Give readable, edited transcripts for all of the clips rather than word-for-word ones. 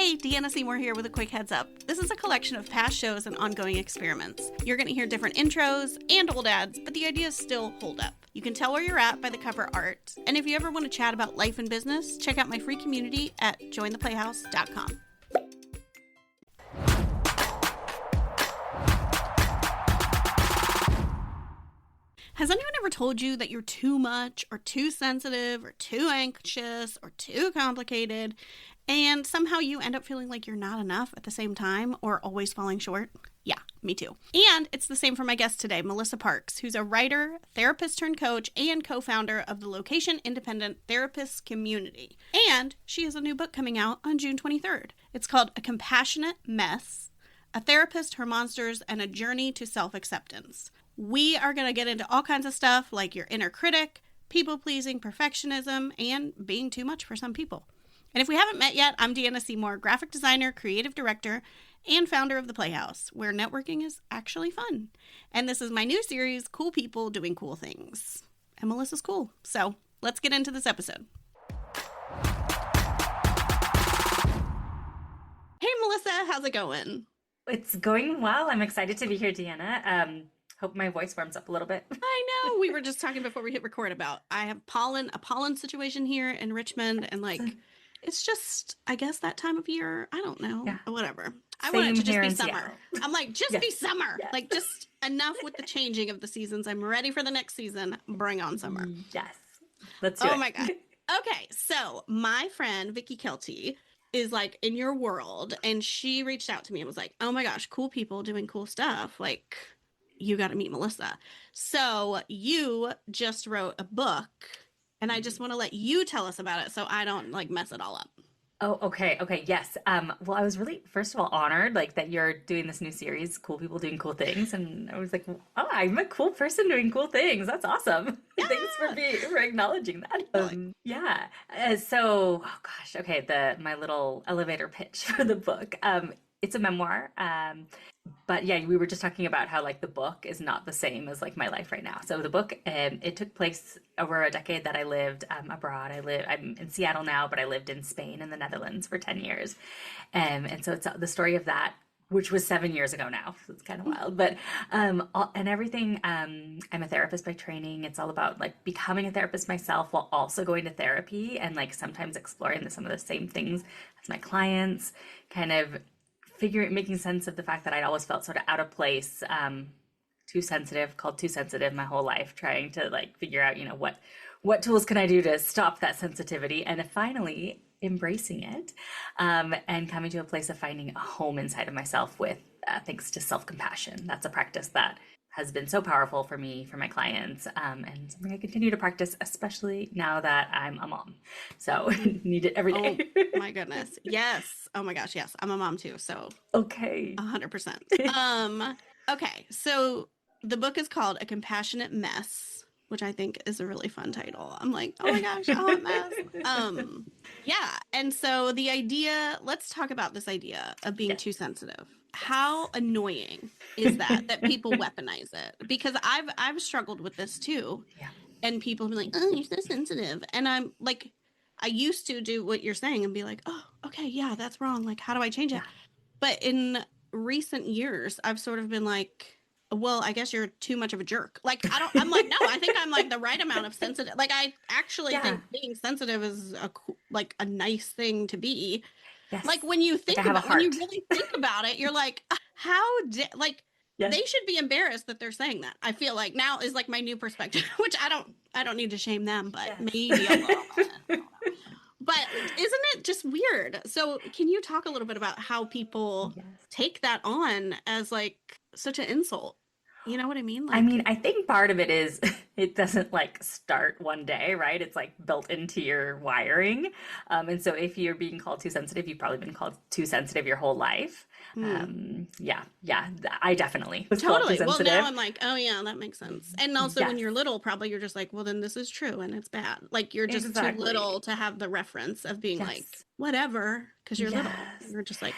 Hey, Deanna Seymour here with a quick heads up. This is a collection of past shows and ongoing experiments. You're going to hear different intros and old ads, but the ideas still hold up. You can tell where you're at by the cover art. And if you ever want to chat about life and business, check out my free community at jointheplayhouse.com. Has anyone ever told you that you're too much or too sensitive or too anxious or too complicated, and somehow you end up feeling like you're not enough at the same time or always falling short? Yeah, me too. And it's the same for my guest today, Melissa Parks, who's a writer, therapist turned coach, and co-founder of the Location Independent Therapists Community. And she has a new book coming out on June 23rd. It's called A Compassionate Mess, A Therapist, Her Monsters, and a Journey to Self-Acceptance. We are going to get into all kinds of stuff like your inner critic, people-pleasing, perfectionism, and being too much for some people. And if we haven't met yet, I'm Deanna Seymour, graphic designer, creative director, and founder of the Playhouse, where networking is actually fun. And this is my new series, Cool People Doing Cool Things. And Melissa's cool. So let's get into this episode. Hey, Melissa, how's it going? It's going well. I'm excited to be here, Deanna. Hope my voice warms up a little bit. I know. We were just talking before we hit record about I have a pollen situation here in Richmond, and it's just, I guess, that time of year. I don't know. Yeah. Whatever. I want it to just be summer. Seattle. I'm like, just be summer. Yes. Like, just enough with the changing of the seasons. I'm ready for the next season. Bring on summer. Yes. Let's do it. Oh my God. Okay. So my friend, Vicky Kelty, is like in your world, and she reached out to me and was like, oh my gosh, cool people doing cool stuff. Like, you got to meet Melissa. So you just wrote a book, and I just want to let you tell us about it so I don't like mess it all up. Oh, okay. Okay. Yes. Well, I was really, first of all, honored that you're doing this new series, Cool People Doing Cool Things. And I was like, oh, I'm a cool person doing cool things. That's awesome. Yeah. Thanks for acknowledging that. Yeah. So, oh gosh. Okay. My little elevator pitch for the book. It's a memoir. But yeah, we were just talking about how the book is not the same as my life right now. So the book, it took place over a decade that I lived abroad. I'm in Seattle now, but I lived in Spain and the Netherlands for 10 years. And so it's the story of that, which was 7 years ago now. So it's kind of wild, but, and everything, I'm a therapist by training. It's all about becoming a therapist myself while also going to therapy and sometimes exploring some of the same things as my clients, kind of making sense of the fact that I'd always felt sort of out of place, too sensitive my whole life, trying to figure out, what tools can I do to stop that sensitivity, and finally embracing it, and coming to a place of finding a home inside of myself with, thanks to self-compassion. That's a practice that has been so powerful for me, for my clients, and something I continue to practice, especially now that I'm a mom. So need it every day. Oh my goodness. Yes. Oh my gosh. Yes. I'm a mom too. So okay. 100%. Okay. So the book is called A Compassionate Mess, which I think is a really fun title. I'm like, oh my gosh, oh, a mess. Yeah. And so let's talk about this idea of being too sensitive. How annoying is that people weaponize it? Because I've struggled with this too. Yeah. And people be like, oh, you're so sensitive. And I'm like, I used to do what you're saying and be like, oh, okay, yeah, that's wrong. Like, how do I change it? But in recent years, I've sort of been like, well, I guess you're too much of a jerk. I'm like, no, I think I'm the right amount of sensitive. I actually think being sensitive is a nice thing to be. Yes. When you think when you really think about it, you're like, they should be embarrassed that they're saying that. I feel like now is my new perspective, which I don't need to shame them, but maybe a little bit. But isn't it just weird? So can you talk a little bit about how people take that on as such an insult? You know what I mean? I think part of it is it doesn't start one day, right? It's built into your wiring. And so if you're being called too sensitive, you've probably been called too sensitive your whole life. Yeah. I definitely was called too sensitive. Well, now I'm like, oh yeah, that makes sense. And also when you're little, probably you're just like, well, then this is true and it's bad. You're just too little to have the reference of being whatever, because you're little. You're just like,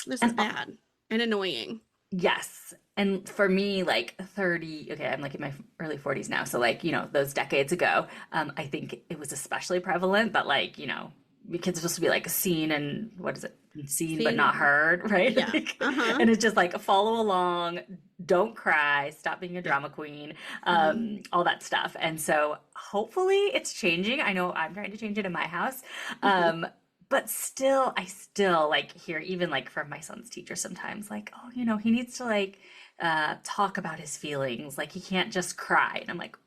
this is bad and annoying. Yes. And for me, 30, okay, I'm in my early 40s now. So those decades ago, I think it was especially prevalent that kids are supposed to be like seen and what is it? Seen but not Seen. heard, right? Yeah. Like, Uh-huh. and it's just like follow along, don't cry, stop being a Yeah. drama queen, Mhm. all that stuff. And so hopefully it's changing. I know I'm trying to change it in my house. Mhm. Um, but still, I still like hear even like from my son's teacher sometimes, like, oh, he needs to like talk about his feelings. Like he can't just cry. And I'm like,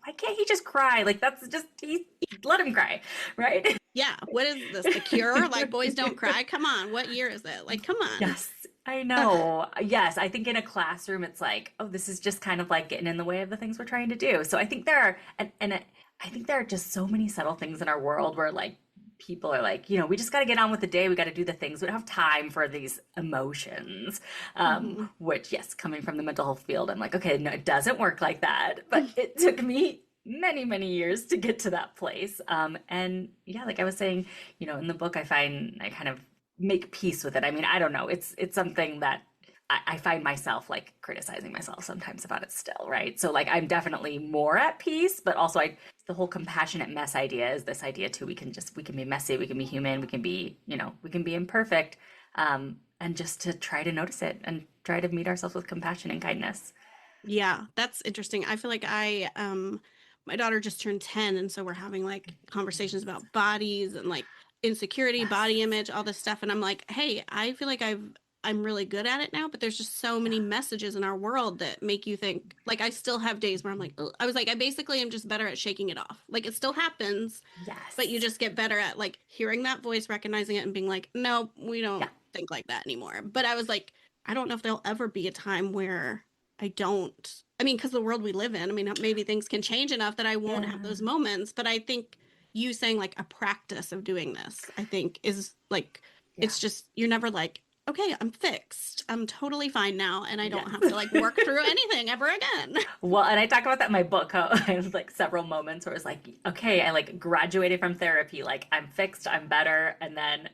why can't he just cry? Like that's just he let him cry, right? Yeah. What is this? The Cure? Like boys don't cry? Come on. What year is it? Like, come on. Yes, I Ugh. know. Yes, I think in a classroom, it's like, oh, this is just kind of like getting in the way of the things we're trying to do. So I think there are, I think there are just so many subtle things in our world where like people are like, we just got to get on with the day. We got to do the things. We don't have time for these emotions. Mhm. Which, yes, coming from the mental health field, I'm like, okay, no, it doesn't work like that. But it took me many, many years to get to that place. And yeah, like I was saying, in the book, I find I kind of make peace with it. I mean, I don't know. It's something that I find myself like criticizing myself sometimes about it still, right? So like I'm definitely more at peace, but also the whole compassionate mess idea is this idea too. We can be messy, we can be human, we can be imperfect, and just to try to notice it and try to meet ourselves with compassion and kindness. Yeah, that's interesting. I feel like my daughter just turned 10, and so we're having like conversations about bodies and like insecurity, Yes. body image, all this stuff. And I'm like, hey, I feel like I'm really good at it now, but there's just so many messages in our world that make you think, like I still have days where I'm like, ugh. I was like, I basically am just better at shaking it off. Like it still happens, but you Yes. just get better at like hearing that voice, recognizing it and being like, no, we Yeah. don't think like that anymore. But I was like, I don't know if there'll ever be a time where I don't. I mean, because the world we live in, I mean, maybe things can change enough that I won't have those Yeah. moments. But I think you saying like a practice of doing this, I think is like, Yeah. it's just, you're never like, okay, I'm fixed. I'm totally fine now. And I don't Yes. have to like work through anything ever again. Well, and I talk about that in my book, how I have like several moments where it's like, okay, I like graduated from therapy, like I'm fixed, I'm better. And then,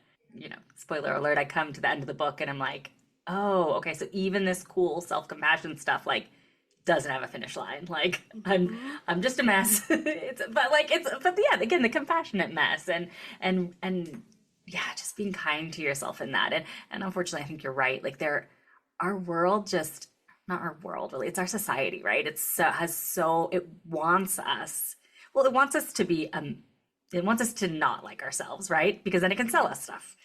spoiler alert, I come to the end of the book and I'm like, oh, okay, so even this cool self-compassion stuff, like, doesn't have a finish line. Like Mhm. I'm just a mess. But yeah, again, the compassionate mess and yeah, just being kind to yourself in that. And unfortunately, I think you're right. Like our world just not our world really, it's our society, right? It wants us, well, it wants us to be it wants us to not like ourselves, right? Because then it can sell us stuff.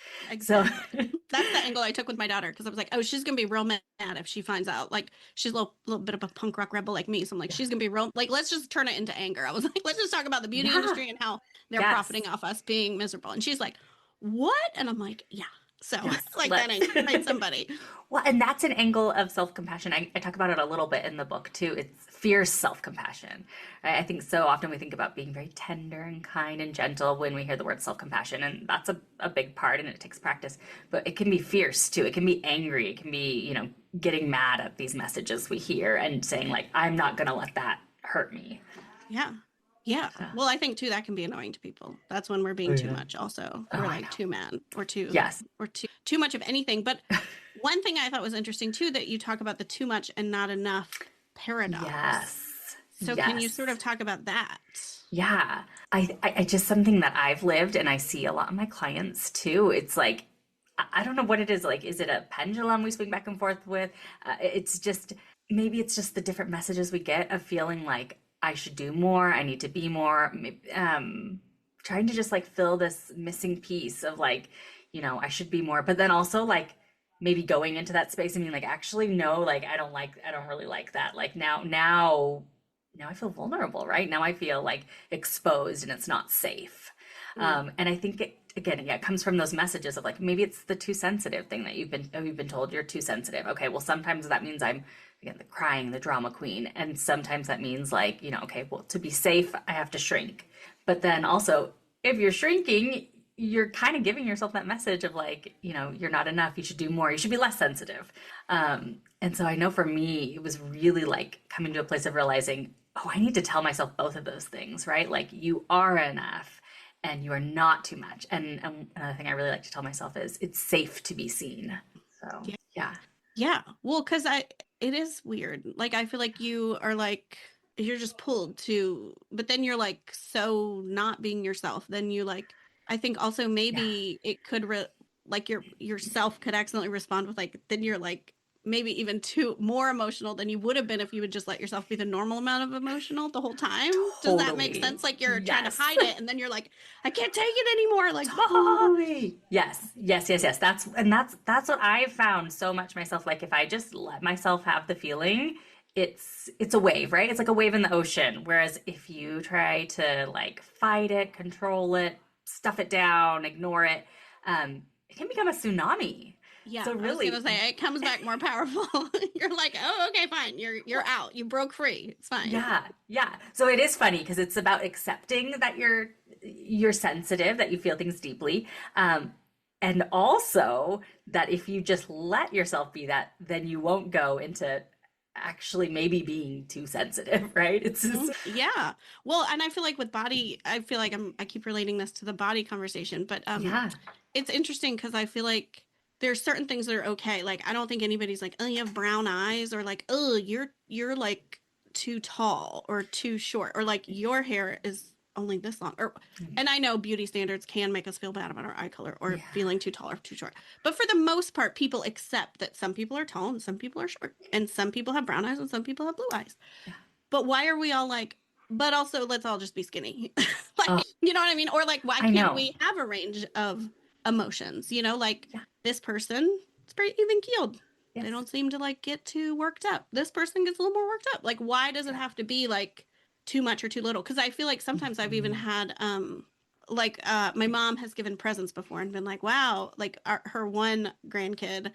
So Exactly. That's the angle I took with my daughter because I was like, oh, she's gonna be real mad if she finds out. Like she's a little bit of a punk rock rebel like me. So I'm like, yeah. she's gonna be real like, let's just turn it into anger. I was like, let's just talk about the beauty Yeah. industry and how they're Yes. profiting off us being miserable. And she's like, what? And I'm like, yeah. So Yes. like that Let's ain't somebody. Well, and that's an angle of self-compassion. I talk about it a little bit in the book too. It's fierce self-compassion. Right? I think so often we think about being very tender and kind and gentle when we hear the word self-compassion, and that's a big part, and it takes practice. But it can be fierce too. It can be angry. It can be, getting mad at these messages we hear and saying like, I'm not gonna let that hurt me. Yeah. Yeah. So, Well, I think too that can be annoying to people. That's when we're oh being too yeah. much also. Oh, We're I like know. too mad or Yes. too much of anything. But one thing I thought was interesting too that you talk about the too much and not enough paradox. Yes. So can you Yes. sort of talk about that? Yeah. I just something that I've lived and I see a lot of my clients too. It's like, I don't know what it is. Like, is it a pendulum we swing back and forth with? It's just, maybe it's just the different messages we get of feeling like I should do more. I need to be more. Trying to just like fill this missing piece of like, I should be more. But then also like maybe going into that space and being like, actually, no, like, I don't really like that. Like now I feel vulnerable, right? Now I feel like exposed and it's not safe. Mm. And I think again, yeah, it comes from those messages of like maybe it's the too sensitive thing that you've been told you're too sensitive. Okay, well sometimes that means I'm again the crying, the drama queen, and sometimes that means like okay, well to be safe I have to shrink. But then also if you're shrinking, you're kind of giving yourself that message of like you're not enough. You should do more. You should be less sensitive. And so I know for me it was really like coming to a place of realizing, oh, I need to tell myself both of those things, right? Like you are enough and you are not too much. And another thing I really like to tell myself is it's safe to be seen. So, Yeah. yeah. Yeah. Well, because it is weird. Like, I feel like you are like, you're just pulled to, but then you're like, so not being yourself. Then you like I think also Yeah. maybe it could like yourself could accidentally respond with like then you're like maybe even too more emotional than you would have been if you would just let yourself be the normal amount of emotional the whole time. Does that make Totally. sense? Like you're trying to Yes. hide it and then you're like, I can't take it anymore. Like, ah. Totally. Yes. Yes, yes, yes. That's what I've found so much myself. Like if I just let myself have the feeling, it's a wave, right? It's like a wave in the ocean. Whereas if you try to like fight it, control it, stuff it down, ignore it, it can become a tsunami. Yeah, So I was gonna really, say it comes back more powerful. You're like, oh, okay, fine. You're well, out. You broke free. It's fine. yeah, yeah. So it is funny because it's about accepting that you're sensitive, that you feel things deeply. And also that if you just let yourself be that, then you won't go into actually maybe being too sensitive, right? It's just, Yeah. Well, and I feel like with body, I feel like I keep relating this to the body conversation, but yeah. it's interesting because I feel like there's certain things that are okay. Like I don't think anybody's like, oh, you have brown eyes, or like, oh, you're like too tall or too short, or like your hair is only this long. Or and I know beauty standards can make us feel bad about our eye color or Yeah. feeling too tall or too short. But for the most part, people accept that some people are tall and some people are short, and some people have brown eyes and some people have blue eyes. Yeah. But why are we all like, but also let's all just be skinny? Oh, Like, you know what I mean? Or like, why I can't know. we have a range of emotions? You know, like Yeah. this person is pretty even keeled. They Yes. don't seem to like get too worked up. This person gets a little more worked up. Like, why does it Yeah. have to be like too much or too little? Because I feel like sometimes I've even Mhm. had like my mom has given presents before and been like, wow, like her one grandkid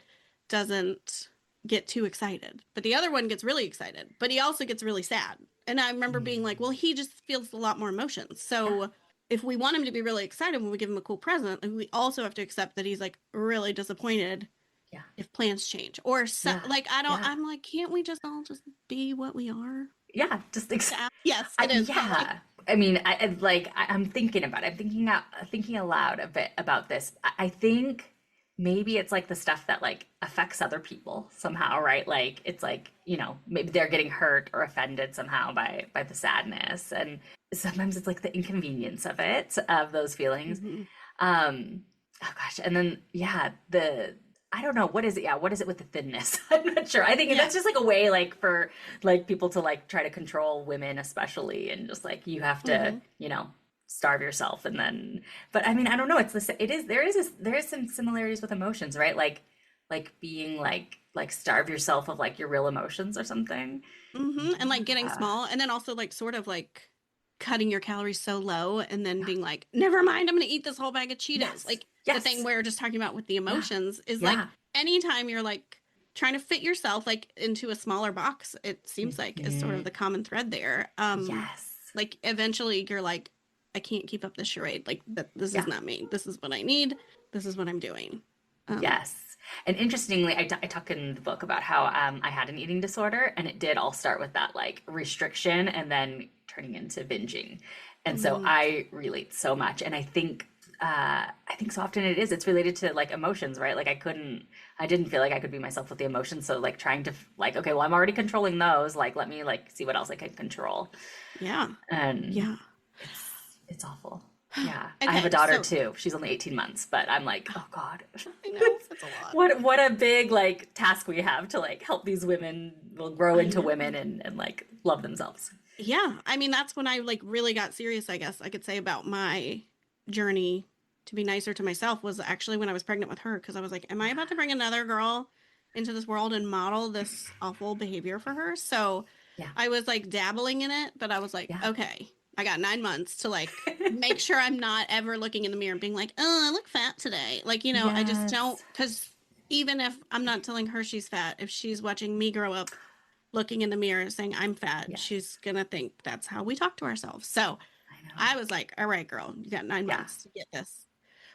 doesn't get too excited, but the other one gets really excited, but he also gets really sad. And I remember being like, well, Mm. he just feels a lot more emotions. Yeah. So if we want him to be really excited when we give him a cool present, we also have to accept that he's like really disappointed Yeah. if plans change. Or so, Yeah. like I don't. Yeah. I'm like, can't we just all just be what we are? Yeah. Just Yeah. Yes, it is probably. yeah. I mean, I'm thinking about it. I'm thinking aloud a bit about this. I think maybe it's like the stuff that like affects other people somehow, right? Like it's like, maybe they're getting hurt or offended somehow by the sadness. And sometimes it's like the inconvenience of those feelings. Mhm. Oh gosh. And then yeah, I don't know, what is it? Yeah, what is it with the thinness? I'm not sure. I think Yeah. that's just like a way like for like people to like try to control women especially, and just like you have to, Hmm. starve yourself. And then but I mean, I don't know, there is some similarities with emotions, right? Like being like starve yourself of like your real emotions or something. And like getting Yeah. small, and then also like sort of like cutting your calories so low, and then Yeah. being like, never mind, I'm gonna eat this whole bag of Cheetos. Yes. Like the thing Yes. we were just talking about with the Yeah. emotions is like Yeah. anytime you're like trying to fit yourself like into a smaller box, it seems like is sort of Mhm. the common thread there. Yes. Like eventually you're like, I can't keep up this charade. Like that, this is Yeah. not me. This is what I need. This is what I'm doing. Um, Yes. And interestingly, I talk in the book about how I had an eating disorder, and it did all start with that like restriction and then turning into binging. And so mm, I relate so much. And I think so often it's related to like emotions, right? Like I didn't feel like I could be myself with the emotions. So like trying to like, okay, well, I'm already controlling those. Like, let me like see what else I can control. yeah. And Yeah. it's awful. Yeah. I have a Okay. daughter So too. She's only 18 months, but I'm like, oh God. I know it's a lot. What a big like task we have to like help these women will grow I into know. women and like love themselves. Yeah, I mean that's when I like really got serious, I guess I could say, about my journey to be nicer to myself was actually when I was pregnant with her, because I was like, am I about to bring another girl into this world and model this awful behavior for her? So Yeah. I was like dabbling in it, but I was like, Yeah. okay, I got 9 months to like make sure I'm not ever looking in the mirror and being like, oh, I look fat today. Like, I just don't, Yes. because even if I'm not telling her she's fat, if she's watching me grow up looking in the mirror saying I'm fat, Yes. she's gonna think that's how we talk to ourselves. So I know. I was like, all right, girl, you got nine Yeah. months to get this.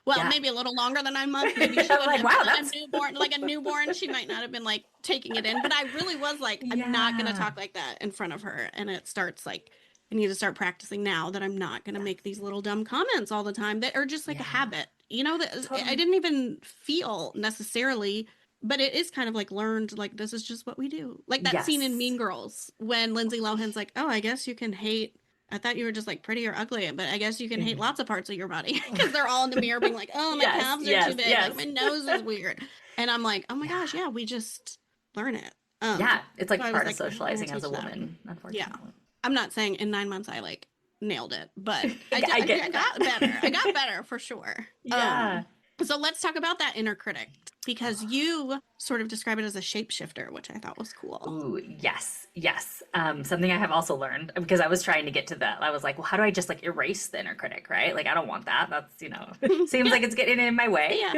Well, Yeah. maybe a little longer than 9 months. Maybe she I'm wouldn't like, have wow, been a that's newborn, like a newborn. She might not have been like taking it in. But I really was like, I'm not gonna yeah. talk like that in front of her. And it starts like I need to start practicing now that I'm not gonna Yes. make these little dumb comments all the time that are just like a Yeah. habit. That I Totally. didn't even feel necessarily, but it is kind of like learned, like this is just what we do. Like that scene in Yes. Mean Girls when Lindsay Lohan's like, oh, I guess you can hate I thought you were just like pretty or ugly, but I guess you can hate lots of parts of your body because they're all in the mirror being like, oh, my Yes, calves are too yes, big. yes. Like my nose is weird. And I'm like, oh my Yeah. gosh, yeah, we just learn it. Yeah, it's So like I was part of like, I'm gonna socializing as teach a that. woman, Yeah. unfortunately. I'm not saying in 9 months I like nailed it, but I I get got that. better. I got better for sure. Yeah. So let's talk about that inner critic because you sort of describe it as a shapeshifter, which I thought was cool. Ooh, yes, yes. Something I have also learned because I was trying to get to that. I was like, well, how do I just like erase the inner critic, right? Like, I don't want that. That's, seems Yeah, like it's getting in my way. yeah,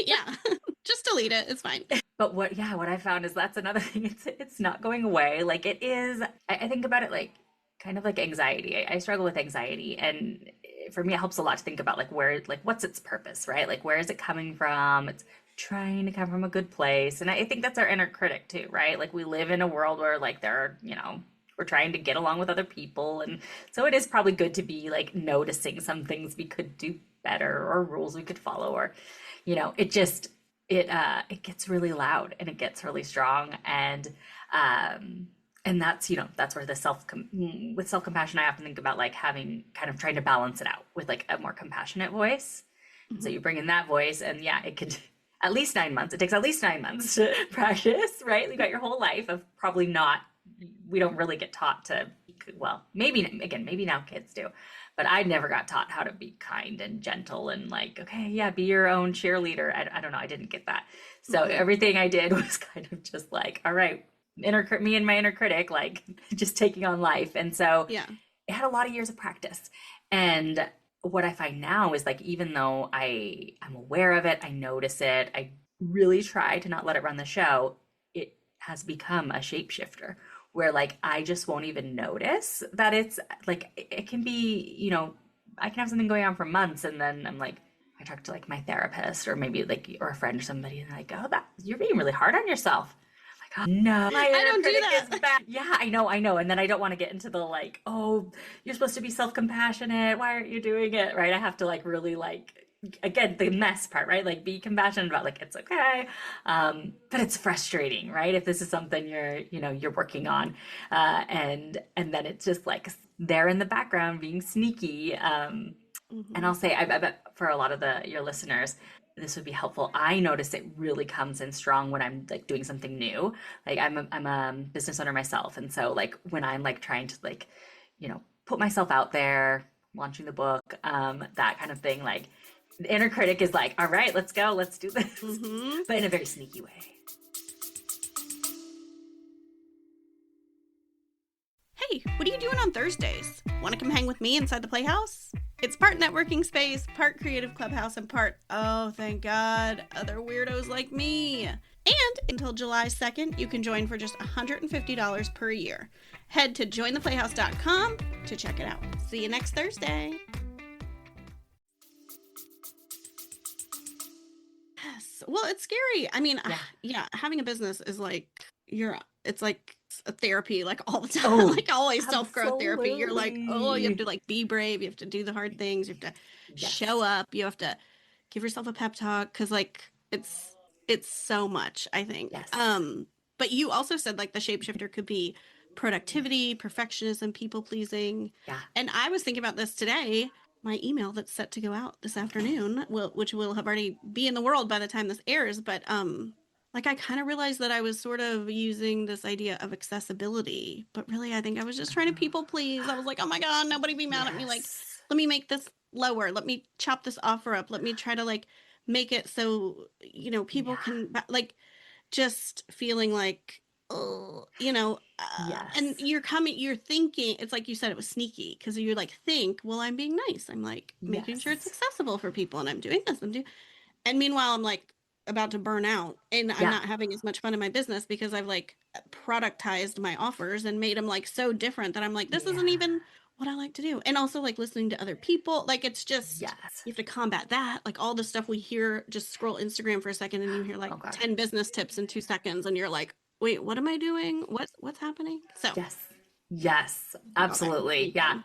yeah. Just delete it. It's fine. But what I found is that's another thing. It's not going away. Like it is. I think about it like kind of like anxiety. I struggle with anxiety, and for me, it helps a lot to think about like what's its purpose, right? Like where is it coming from? It's trying to come from a good place, and I think that's our inner critic too, right? Like we live in a world where like there are, we're trying to get along with other people, and so it is probably good to be like noticing some things we could do better or rules we could follow, or it just it gets really loud and it gets really strong, and that's where the with self compassion I often think about like having kind of trying to balance it out with like a more compassionate voice. Mm-hmm. So you bring in that voice, and yeah, it could at least 9 months. It takes at least 9 months to practice, right? You got your whole life of probably not. We don't really get taught to. Well, maybe now kids do, but I never got taught how to be kind and gentle and like, okay, yeah, be your own cheerleader. I don't know. I didn't get that. So everything I did was kind of just like, all right, me and my inner critic, like just taking on life. And so Yeah. it had a lot of years of practice. And what I find now is like, even though I'm aware of it, I notice it, I really try to not let it run the show, it has become a shapeshifter where like I just won't even notice that it's like it can be, I can have something going on for months, and then I'm like, I talk to like my therapist or maybe like or a friend or somebody, and like, oh, that you're being really hard on yourself. I'm like, oh no, my inner critic is bad. Yeah, I know, and then I don't want to get into the like, oh, you're supposed to be self-compassionate. Why aren't you doing it? Right? I have to like really like again the mess part, right? Like be compassionate about like it's okay, but it's frustrating, right? If this is something you're working on, and then it's just like there in the background being sneaky. And I'll say I bet for a lot of your listeners this would be helpful. I notice it really comes in strong when I'm like doing something new. Like I'm a business owner myself, and so like when I'm like trying to like put myself out there, launching the book, that kind of thing, like the inner critic is like, all right, let's go, let's do this, but in a very sneaky way. Hey, what are you doing on Thursdays? Want to come hang with me inside the Playhouse? It's part networking space, part creative clubhouse, and part, oh, thank God, other weirdos like me. And until July 2nd, you can join for just $150 per year. Head to jointheplayhouse.com to check it out. See you next Thursday. Yes. Well, it's scary. I mean, yeah, having a business is like, it's like a therapy, like all the time, like always self-growth therapy. You're like, oh, you have to like be brave. You have to do the hard things. You have to show up. You have to give yourself a pep talk. Cause like, it's so much, I think. Yes. But you also said like the shapeshifter could be productivity, perfectionism, people pleasing. Yeah. And I was thinking about this today. My email that's set to go out this afternoon, which will have already be in the world by the time this airs. But like I kind of realized that I was sort of using this idea of accessibility, but really I think I was just trying to people please. I was like, oh my God, nobody be mad at me. Like, let me make this lower. Let me chop this offer up. Let me try to like make it so, people can like just feeling like, oh, and you're thinking, it's like you said, it was sneaky because you like think, well, I'm being nice. I'm like making sure it's accessible for people and I'm doing this. And meanwhile, I'm like about to burn out and I'm not having as much fun in my business because I've like productized my offers and made them like so different that I'm like, this isn't even what I like to do. And also like listening to other people, like it's just, you have to combat that. Like all the stuff we hear, just scroll Instagram for a second and you hear like 10 business tips in 2 seconds and you're like, wait, what am I doing? What's happening? So yes, absolutely. Yeah.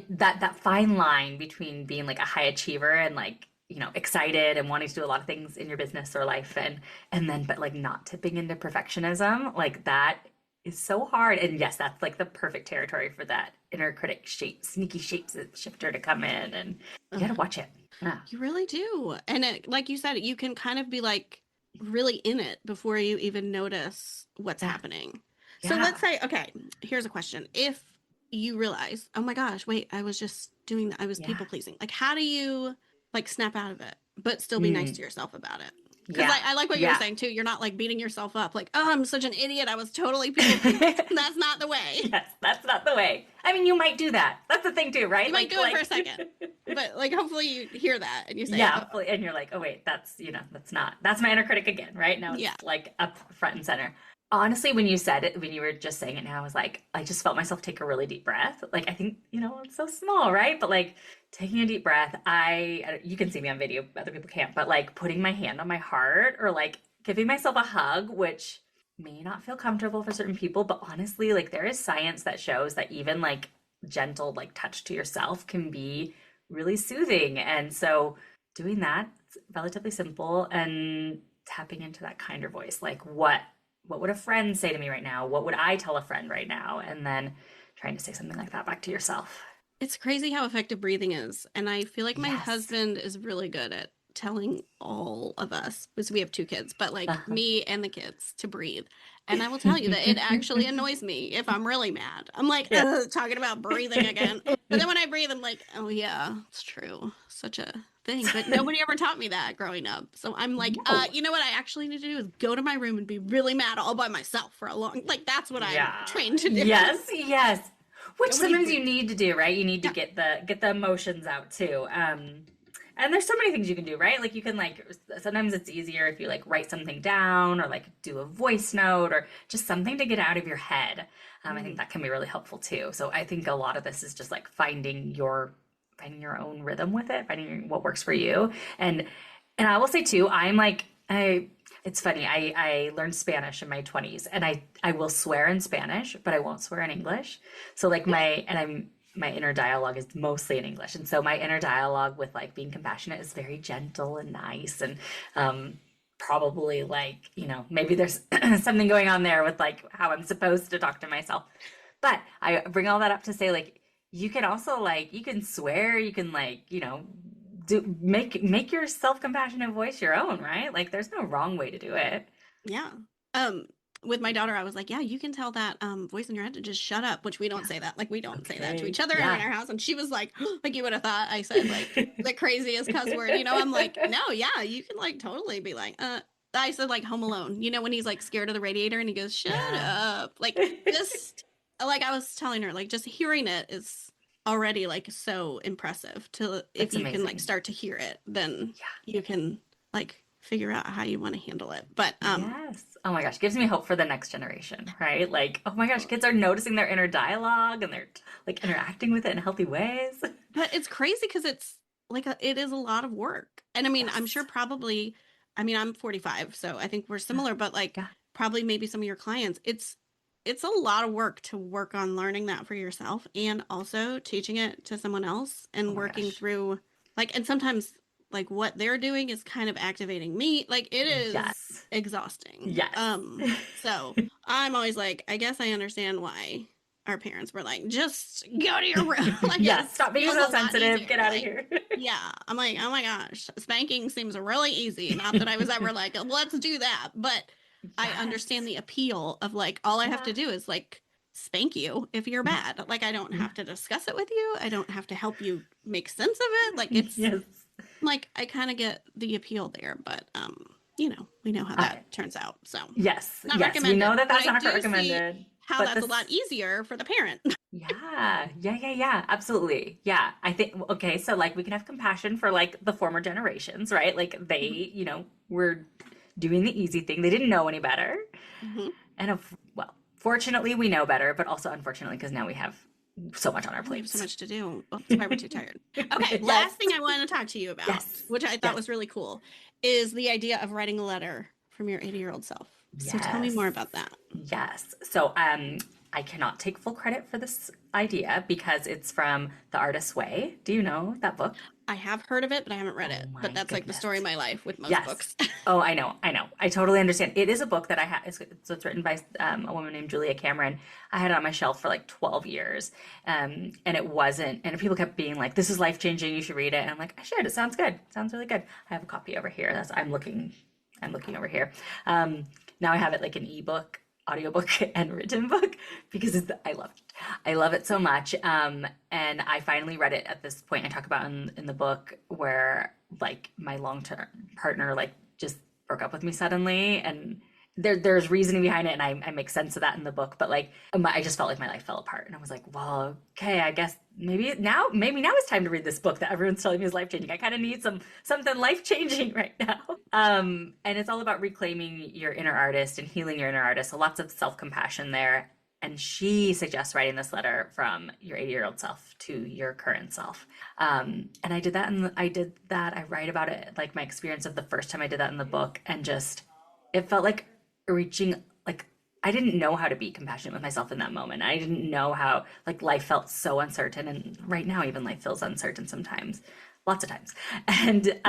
That fine line between being like a high achiever and like, excited and wanting to do a lot of things in your business or life and then, but like not tipping into perfectionism, like that is so hard. And yes, that's like the perfect territory for that inner critic sneaky shape shifter to come in, and you got to watch it. Yeah. You really do. And like you said, you can kind of be like really in it before you even notice what's Yeah. happening. So Yeah. let's say, okay, here's a question. If you realize, oh my gosh, wait, I was just doing that. I was Yeah. people pleasing. Like, how do you like snap out of it, but still be nice to yourself about it? Because Yeah. I like what you were Yeah. saying too. You're not like beating yourself up like, oh, I'm such an idiot. I was totally people pleasing. That's not the way. Yes, that's not the way. I mean, you might do that. That's the thing too, right? You might do it for a second, but like hopefully you hear that and you say, yeah, oh, and you're like, oh wait, that's my inner critic again, right? Now it's yeah, like up front and center. Honestly, when you said it, when you were just saying it now, I was like, I just felt myself take a really deep breath. Like, I think, it's so small, right? But like taking a deep breath, you can see me on video, other people can't, but like putting my hand on my heart or like giving myself a hug, which may not feel comfortable for certain people, but honestly, like there is science that shows that even like gentle, like touch to yourself can be really soothing. And so doing that, it's relatively simple, and tapping into that kinder voice, like what would a friend say to me right now? What would I tell a friend right now? And then trying to say something like that back to yourself. it's crazy how effective breathing is. And I feel like my Yes. husband is really good at telling all of us, because we have two kids, but like Uh-huh. me and the kids to breathe. And I will tell you that it actually annoys me if I'm really mad. I'm like, Yeah. talking about breathing again. But then when I breathe, I'm like, oh yeah, it's true. Such a thing. But nobody ever taught me that growing up. So I'm like, No. you know what I actually need to do is go to my room and be really mad all by myself for a long, like that's what I'm Yeah. trained to do. Yes, yes. Which Nobody sometimes you breathe. need to do, right? You need to Yeah. get the emotions out too. And there's so many things you can do, right? Like you can like sometimes it's easier if you like write something down or like do a voice note or just something to get out of your head. I think that can be really helpful too. So I think a lot of this is just like finding your own rhythm with it, finding what works for you. And I will say too, it's funny. I learned Spanish in my 20s, and I will swear in Spanish, but I won't swear in English. So like my inner dialogue is mostly in English. And so my inner dialogue with like being compassionate is very gentle and nice, and probably like, maybe there's something going on there with like how I'm supposed to talk to myself. But I bring all that up to say like you can also like you can swear, you can like, make your self-compassionate voice your own, right? Like there's no wrong way to do it. Yeah. Um, with my daughter, I was like, yeah, you can tell that voice in your head to just shut up, which we don't Yeah. say that. Like we don't say that to Okay. each other in Yeah. our house. And she was like, like you would have thought I said like the craziest cuss word. I'm like, no, yeah, you can like totally be like, I said like Home Alone, when he's like scared of the radiator and he goes, shut Yeah. up. Like just like I was telling her, like just hearing it is already like so impressive to if That's you can like amazing. start to hear it, then Yeah. you can like figure out how you want to handle it. But Yes. Oh my gosh, gives me hope for the next generation, right? Like, oh my gosh, kids are noticing their inner dialogue and they're like interacting with it in healthy ways. but it's crazy because it's like it is a lot of work. And I mean, I'm Yes. sure probably, I mean, I'm 45, so I think we're Yeah. similar, but like Yeah. probably maybe some of your clients, it's a lot of work to work on learning that for yourself and also teaching it to someone else Oh and my working gosh. through like and sometimes like what they're doing is kind of activating me. Like it is Yes. exhausting. Yes. So I'm always like, I guess I understand why our parents were like, just go to your room. Like it Yes. Stop being feels so a lot sensitive. Get easier. out of Like, here. yeah. I'm like, oh my gosh, spanking seems really easy. Not that I was ever like, let's do that. But I understand Yes. the appeal of like, all I have Yeah. to do is like spank you if you're Yeah. bad. Like, I don't Yeah. have to discuss it with you. I don't have to help you make sense of it. Like, it's Yes. like, I kind of get the appeal there, but, we know how I, that turns out. So, yes. not Yes. We know recommended, that but that's I not do see recommended, how but that's a this. lot easier for the parent. Yeah, yeah, yeah, yeah, absolutely. Yeah, I think, okay, so like we can have compassion for like the former generations, right? Like they, were doing the easy thing. They didn't know any better. Mhm. And well, fortunately we know better, but also unfortunately because now we have so much on our We have so plates. much to do. Well, that's why we're too tired. Okay, Yes, last thing I want to talk to you about, yes, which I thought yes, was really cool, is the idea of writing a letter from your 80-year-old self. So tell me yes. more about that. Yes. So I cannot take full credit for this idea because it's from The Artist's Way. Do you know that book? I have heard of it, but I haven't read Oh it. But my that's like the goodness. story of my life with most Yes. books. Oh, I know. I know. I totally understand. It is a book that I have. So it's written by a woman named Julia Cameron. I had it on my shelf for like 12 years. And it wasn't, and people kept being like, this is life changing. You should read it. And I'm like, I should. It sounds good. It sounds really good. I have a copy over here. I'm looking over here. Now I have it like an ebook, audiobook, and written book because I love it. I love it so much. And I finally read it at this point I talk about in the book where like my long-term partner like just broke up with me suddenly, and there's reasoning behind it, and I make sense of that in the book, but like I just felt like my life fell apart, and I was like, well, okay, I guess maybe now it's time to read this book that everyone's telling me is life-changing. I kind of need something life-changing right now. And it's all about reclaiming your inner artist and healing your inner artist, so lots of self-compassion there. And she suggests writing this letter from your 80-year-old self to your current self. And I did that, and I write about it, like my experience of the first time I did that in the book, and just it felt like reaching, like I didn't know how to be compassionate with myself in that moment. I didn't know how, like, life felt so uncertain, and right now even life feels uncertain sometimes, lots of times. And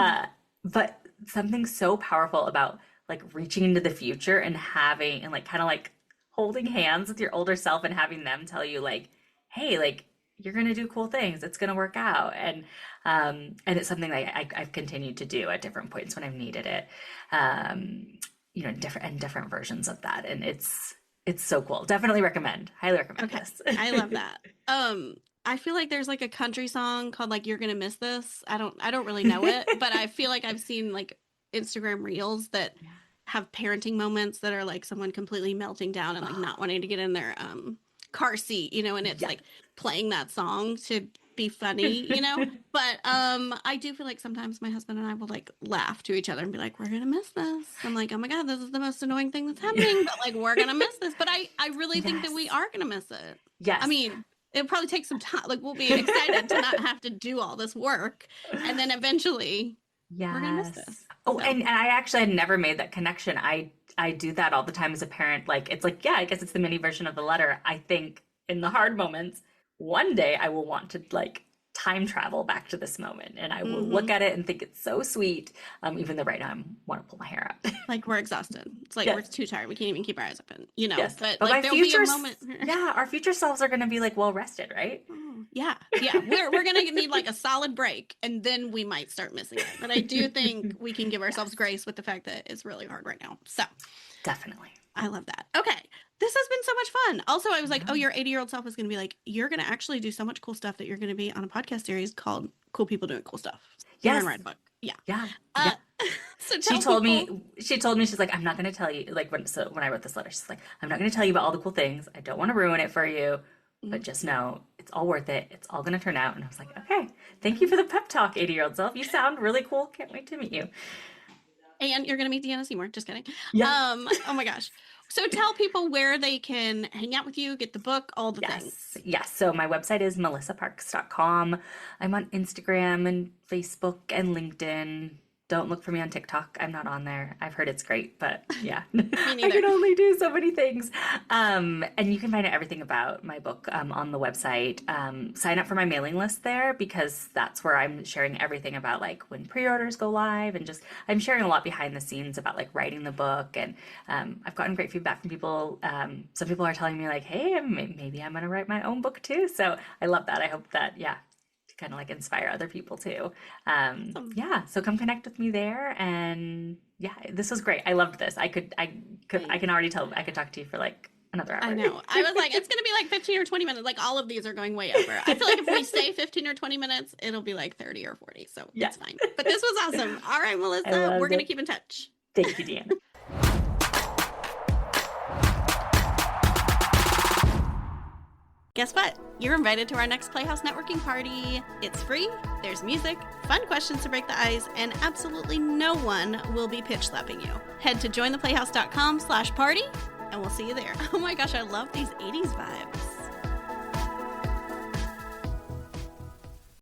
but something so powerful about like reaching into the future and having, and like kind of like holding hands with your older self and having them tell you like, hey, like you're gonna do cool things, it's gonna work out. And it's something that I've continued to do at different points when I've needed it. You know, different versions of that, and it's so cool. Definitely recommend, highly recommend this. I love that. I feel like there's like a country song called like "You're Gonna Miss This." I don't really know it, but I feel like I've seen like Instagram reels that have parenting moments that are like someone completely melting down and like not wanting to get in their car seat, you know, and it's like playing that song to be funny, you know. But I do feel like sometimes my husband and I will like laugh to each other and be like, we're gonna miss this. I'm like, oh my god, this is the most annoying thing that's happening, but like we're gonna miss this. But I really think that we are gonna miss it. Yes. I mean, it'll probably take some time. Like we'll be excited to not have to do all this work, and then eventually we're gonna miss this. Oh, so. And I actually had never made that connection. I do that all the time as a parent. Like it's like, yeah, I guess it's the mini version of the letter. I think in the hard moments, one day I will want to like time travel back to this moment, and I will look at it and think it's so sweet, even though right now I want to pull my hair out. Like we're exhausted. It's like we're too tired. We can't even keep our eyes open, you know. But like there'll be a moment. Yeah, our future selves are going to be like well rested, right? Yeah. We're going to need like a solid break, and then we might start missing it. But I do think we can give ourselves grace with the fact that it's really hard right now. So definitely. I love that. Okay. This has been so much fun. Also, I was like, oh, your 80-year-old self is going to be like, you're going to actually do so much cool stuff that you're going to be on a podcast series called Cool People Doing Cool Stuff. You're going to write a book. Yeah. So she told me, she's like, I'm not going to tell you, like when I wrote this letter, she's like, I'm not going to tell you about all the cool things. I don't want to ruin it for you, but just know it's all worth it. It's all going to turn out. And I was like, okay, thank you for the pep talk, 80-year-old self. You sound really cool. Can't wait to meet you. And you're going to meet Deanna Seymour. Just kidding. Yeah. Oh my gosh. So tell people where they can hang out with you, get the book, all the things. Yes. So my website is melissaparks.com. I'm on Instagram and Facebook and LinkedIn. Don't look for me on TikTok. I'm not on there. I've heard it's great, but yeah, I can only do so many things. And you can find out everything about my book on the website. Sign up for my mailing list there because that's where I'm sharing everything about like when pre-orders go live, and just I'm sharing a lot behind the scenes about like writing the book. And I've gotten great feedback from people. Some people are telling me like, hey, maybe I'm going to write my own book too. So I love that. I hope that, kind of like inspire other people too. So come connect with me there. And this was great. I loved this. I can already tell I could talk to you for like another hour. I know. I was like, it's going to be like 15 or 20 minutes. Like all of these are going way over. I feel like if we say 15 or 20 minutes, it'll be like 30 or 40. So it's fine. But this was awesome. All right, Melissa, we're going to keep in touch. Thank you, Deanna. Guess what? You're invited to our next Playhouse networking party. It's free, there's music, fun questions to break the ice, and absolutely no one will be pitch slapping you. Head to jointheplayhouse.com/party, and we'll see you there. Oh my gosh, I love these 80s vibes.